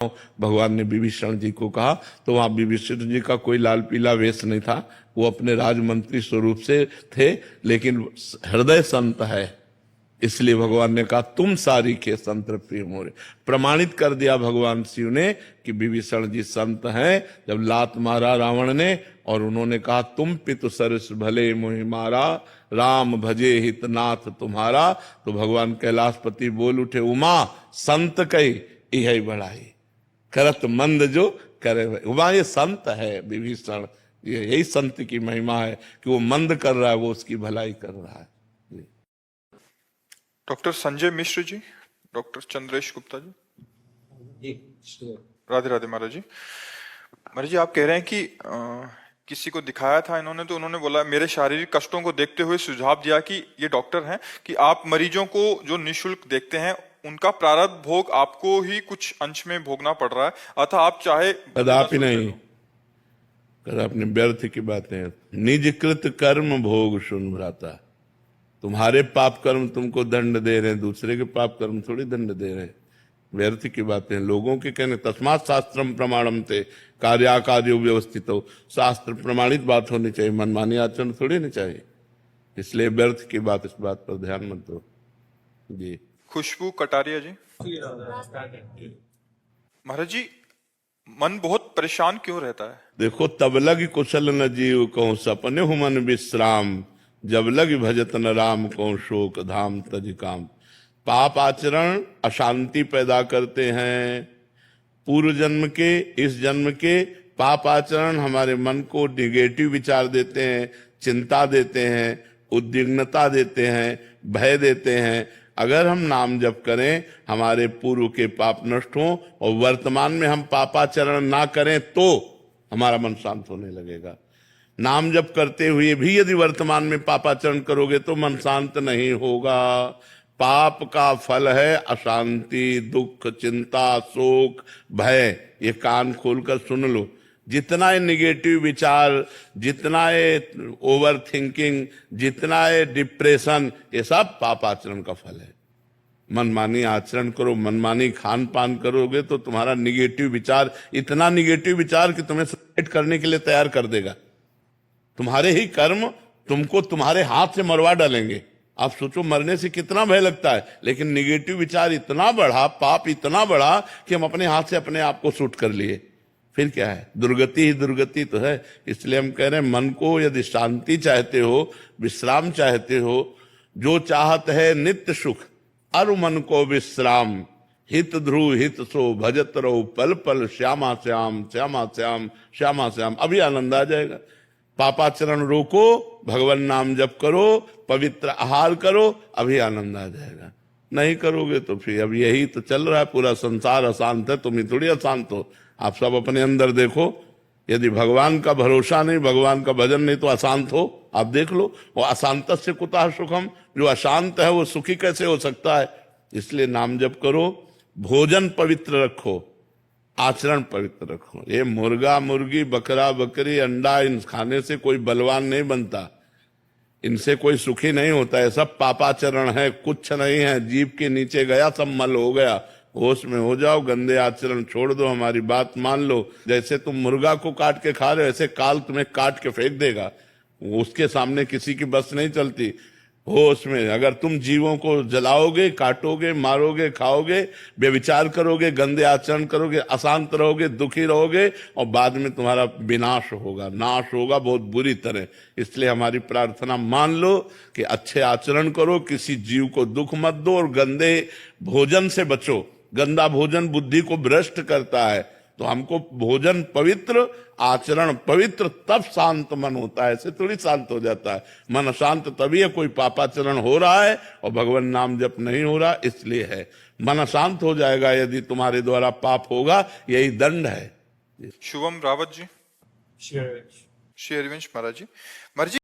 भगवान ने विभीषण जी को कहा तो वहां विभीषण जी का कोई लाल पीला वेश नहीं था, वो अपने राजमंत्री स्वरूप से थे, लेकिन हृदय संत है, इसलिए भगवान ने कहा तुम सारी के संत प्रिय मोरे। प्रमाणित कर दिया भगवान शिव ने कि विभीषण जी संत हैं। जब लात मारा रावण ने और उन्होंने कहा तुम पितु सरस भले मोहि मारा, राम भजे हितनाथ तुम्हारा, तो भगवान कैलाशपति बोल उठे उमा संत कई यही बढ़ाई, करत मंद जो करे उमा। ये संत है विभीषण, ये यही संत की महिमा है कि वो मंद कर रहा है, वो उसकी भलाई कर रहा है। डॉक्टर संजय मिश्र जी, डॉक्टर चंद्रेश गुप्ता जी, राधे राधे महाराज जी। महाराज जी, आप कह रहे हैं कि किसी को दिखाया था इन्होंने, तो उन्होंने बोला मेरे शारीरिक कष्टों को देखते हुए सुझाव दिया कि ये डॉक्टर हैं कि आप मरीजों को जो निःशुल्क देखते हैं उनका प्रारब्ध भोग आपको ही कुछ अंश में भोगना पड़ रहा है, अतः आप चाहे कदापि नहीं, कदापि व्यर्थ की बातें। निज कृत कर्म भोग सुन भ्राता, तुम्हारे पाप कर्म तुमको दंड दे रहे हैं, दूसरे के पाप कर्म थोड़ी दंड दे रहे हैं। व्यर्थ की बातें, लोगों के कहने तस्मात् शास्त्रम प्रमाणम थे कार्याकार्यो व्यवस्थित हो, शास्त्र प्रमाणित बात होनी चाहिए, मनमानी आचरण थोड़ी नहीं चाहिए, इसलिए व्यर्थ की बात, इस बात पर ध्यान मत दो जी। खुशबू कटारिया जी, महाराज जी मन बहुत परेशान क्यों रहता है? देखो, तब लग कुशल न जीव कहूं सपने हु मन विश्राम, जब लग भजत न राम कहूं शोक धाम तज काम। पाप आचरण अशांति पैदा करते हैं, पूर्व जन्म के इस जन्म के पाप आचरण हमारे मन को निगेटिव विचार देते हैं, चिंता देते हैं, उद्विग्नता देते हैं, भय देते हैं। अगर हम नाम जप करें, हमारे पूर्व के पाप नष्ट हों और वर्तमान में हम पापाचरण ना करें तो हमारा मन शांत होने लगेगा। नाम जप करते हुए भी यदि वर्तमान में पापाचरण करोगे तो मन शांत नहीं होगा। पाप का फल है अशांति, दुख, चिंता, शोक, भय। ये कान खोलकर सुन लो, जितना ये निगेटिव विचार, जितना ये ओवर थिंकिंग, जितना ये डिप्रेशन, ये सब पाप आचरण का फल है। मनमानी आचरण करो, मनमानी खान पान करोगे तो तुम्हारा निगेटिव विचार, इतना निगेटिव विचार कि तुम्हें सुसाइड करने के लिए तैयार कर देगा। तुम्हारे ही कर्म तुमको तुम्हारे हाथ से मरवा डालेंगे। आप सोचो, मरने से कितना भय लगता है, लेकिन निगेटिव विचार इतना बढ़ा, पाप इतना बढ़ा कि हम अपने हाथ से अपने आप को शूट कर लिए। फिर क्या है? दुर्गति ही दुर्गति तो है। इसलिए हम कह रहे हैं, मन को यदि शांति चाहते हो, विश्राम चाहते हो, जो चाहत है नित्य सुख अरु मन को विश्राम, हित ध्रुव हित सो भजत रहो पल पल श्यामा श्याम श्यामा श्याम श्यामा श्याम। अभी आनंद आ जाएगा। पापाचरण रोको, भगवान नाम जप करो, पवित्र आहार करो, अभी आनंद आ जाएगा। नहीं करोगे तो फिर अब यही तो चल रहा है, पूरा संसार अशांत है, तुम ही थोड़ी अशांत हो। आप सब अपने अंदर देखो, यदि भगवान का भरोसा नहीं, भगवान का भजन नहीं तो अशांत हो। आप देख लो, वो अशांत से कुतः सुखम, जो अशांत है वो सुखी कैसे हो सकता है? इसलिए नाम जप करो, भोजन पवित्र रखो, आचरण पवित्र रखो। ये मुर्गा मुर्गी, बकरा बकरी, अंडा, इन खाने से कोई बलवान नहीं बनता, इनसे कोई सुखी नहीं होता है। सब पापाचरण है, कुछ नहीं है। जीभ के नीचे गया सब मल हो गया। होश में हो जाओ, गंदे आचरण छोड़ दो, हमारी बात मान लो। जैसे तुम मुर्गा को काट के खा रहे हो, ऐसे काल तुम्हें काट के फेंक देगा, उसके सामने किसी की बस नहीं चलती। होश में अगर तुम जीवों को जलाओगे, काटोगे, मारोगे, खाओगे, व्यभिचार करोगे, गंदे आचरण करोगे, अशांत रहोगे, दुखी रहोगे और बाद में तुम्हारा विनाश होगा, नाश होगा बहुत बुरी तरह। इसलिए हमारी प्रार्थना मान लो कि अच्छे आचरण करो, किसी जीव को दुख मत दो और गंदे भोजन से बचो। गंदा भोजन बुद्धि को भ्रष्ट करता है, तो हमको भोजन पवित्र, आचरण पवित्र, तब शांत मन होता है। ऐसे थोड़ी शांत हो जाता है। मन अशांत तभी है कोई पापाचरण हो रहा है और भगवान नाम जप नहीं हो रहा, इसलिए है। मन अशांत हो जाएगा यदि तुम्हारे द्वारा पाप होगा, यही दंड है। शुभम रावत जी, श्री हरिवंश महाराज जी।